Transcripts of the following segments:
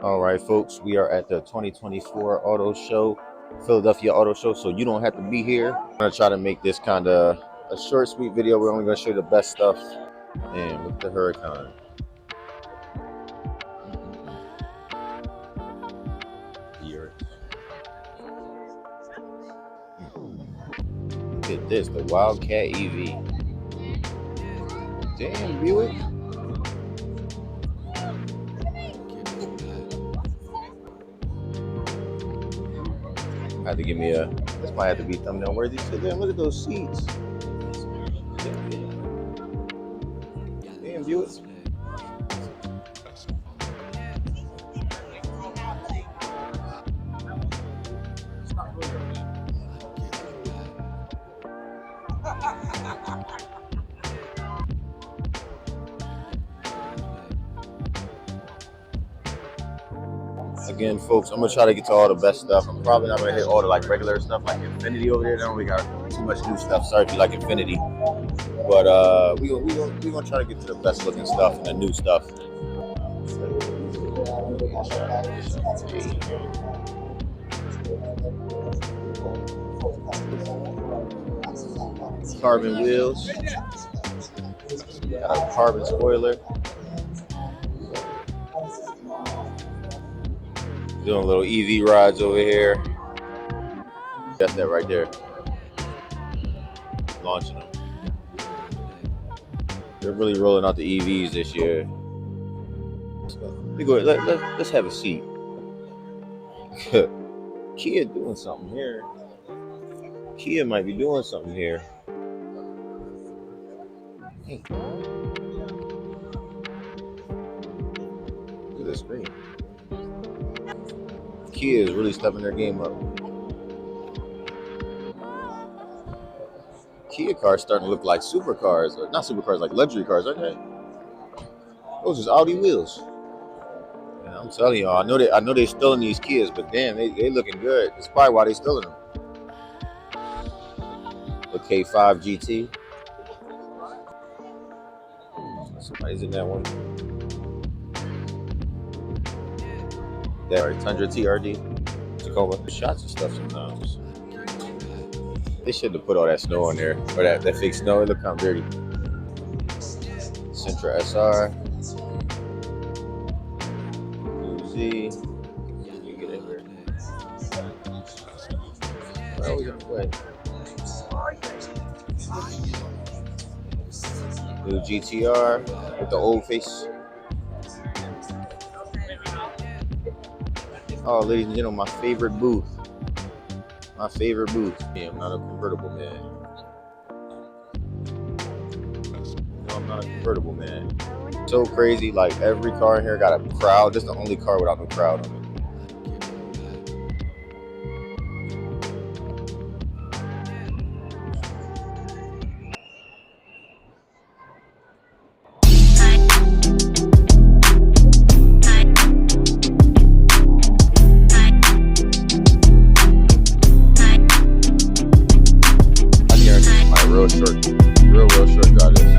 All right, folks, we are at the 2024 Auto Show, Philadelphia Auto Show, so you don't have to be here. I'm gonna try to make this kind of a short, sweet video. We're only gonna show you the best stuff. And with the Huracan. Look at this, the Wildcat EV. Damn, Buick. Had to give me a. This might have to be thumbnail worthy. Damn, look at those seats. Damn, Buick. Again, folks, I'm gonna try to get to all the best stuff. I'm probably not gonna hit all the like regular stuff like Infinity over there. Now we got too much new stuff. Sorry if you like Infinity, but we gonna try to get to the best looking stuff and the new stuff. Carbon wheels, got a carbon spoiler. Doing little EV rides over here. That's that right there. Launching them. They're really rolling out the EVs this year. Let me go ahead. Let's have a seat. Kia doing something here. Kia might be doing something here. Hey. Look at this screen. Kia is really stepping their game up. Kia cars starting to look like supercars, or not supercars, like luxury cars, aren't they? Those is Audi wheels. And I'm telling y'all, I know they stealing these Kias, but damn, they looking good. That's probably why they stealing them. The K5 GT. Somebody's in that one. That Tundra TRD. Tacoma. Shots and stuff sometimes. They shouldn't have put all that snow on there. Or that fake snow. It look kind of dirty. Sentra SR. Z. You get in here. Well, we gonna play. New GTR with the old face. Oh, ladies and gentlemen, my favorite booth. My favorite booth. Yeah, I'm not a convertible man. No, I'm not a convertible man. So crazy, like every car in here got a crowd. This is the only car without no crowd on it. Real short got this.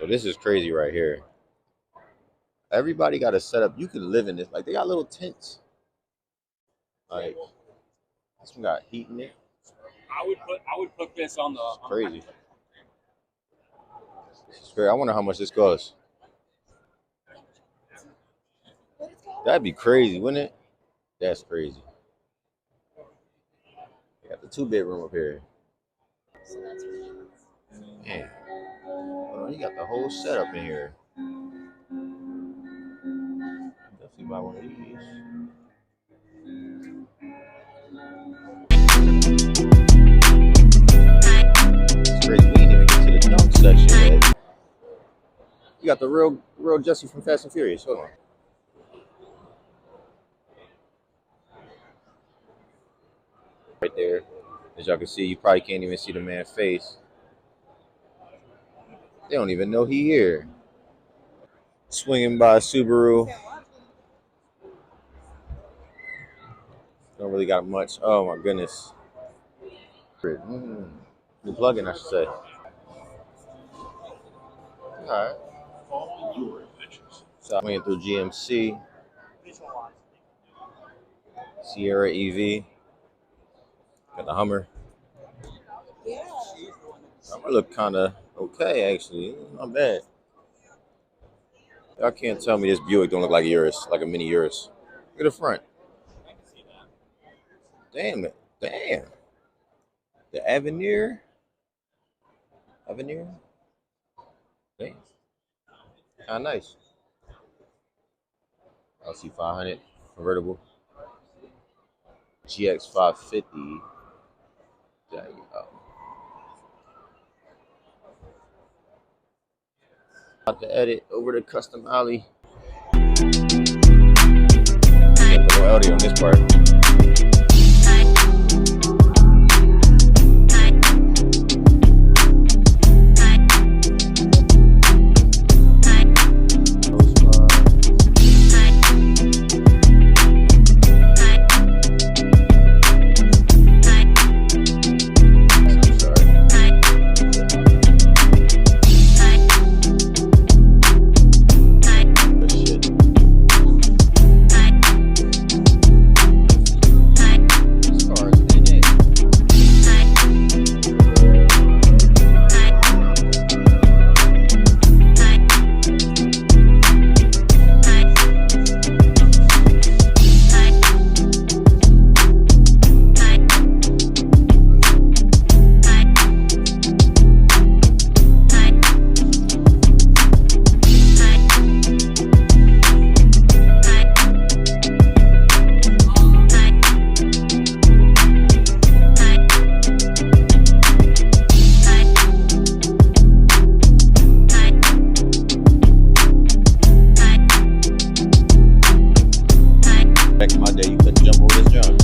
But this is crazy right here. Everybody got a setup. You can live in this. Like they got little tents. Like this one got heat in it. I would put this on the crazy. This is crazy. I wonder how much this costs. That'd be crazy, wouldn't it? That's crazy. You got the 2-bedroom up here. Man. Oh, you got the whole setup in here. Definitely buy one of these. It's crazy. We didn't even get to the dunk section yet. You got the real Jessie from Fast and Furious. Hold on. Right there. As y'all can see, you probably can't even see the man's face. They don't even know he here. Swinging by a Subaru. Don't really got much. Oh my goodness. New plug-in, I should say. Alright. So I went through GMC. Sierra EV. Got the Hummer. Hummer look kind of okay, actually. Not bad. Y'all can't tell me this Buick don't look like a Urus, like a mini Urus. Look at the front. Damn it. Damn. The Avenir. Damn. Kind of nice. LC 500 convertible. GX 550. There you go. About to edit over to Custom Alley. Can't put no audio on this part. Back in my day, you couldn't jump over this jump.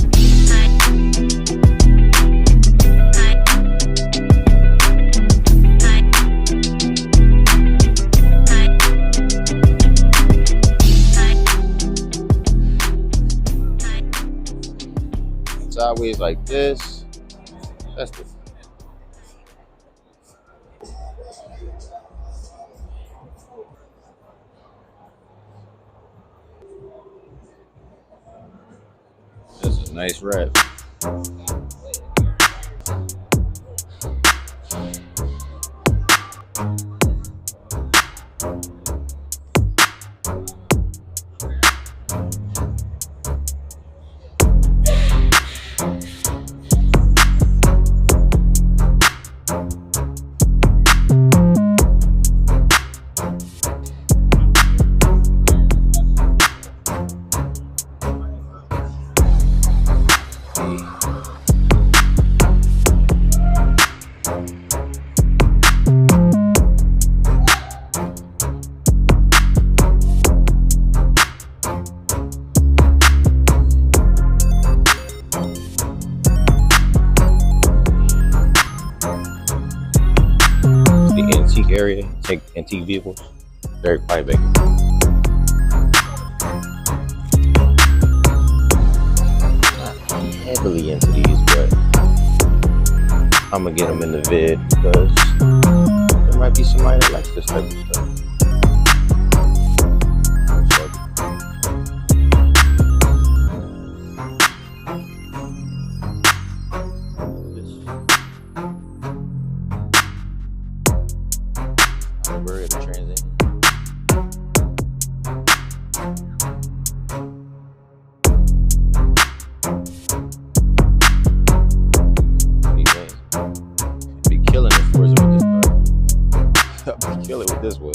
Sideways like this. That's the. That's a nice wrap. Antique area, take antique vehicles. Very quiet back. Not heavily into these, but I'm gonna get them in the vid because there might might be somebody that likes this type of stuff. We're at the transit. Be killing it for us with this one. I'll be killing with this one.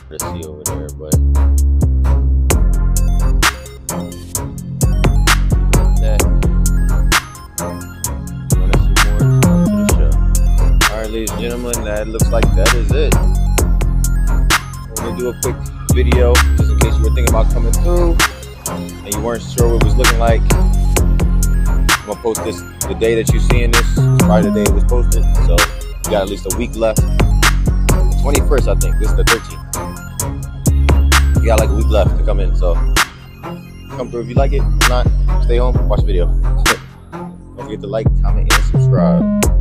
Let's see over there, but that. Want to see more? Come to the show. All right, ladies and gentlemen, that looks like that is it. I'm gonna do a quick video just in case you were thinking about coming through and you weren't sure what it was looking like. I'm gonna post this the day that you're seeing this. It's probably the day it was posted, so you got at least a week left. The 21st, I think. This is the 13th. You got like a week left to come in, so come through if you like it. If not, stay home, watch the video. Don't forget to like, comment, and subscribe.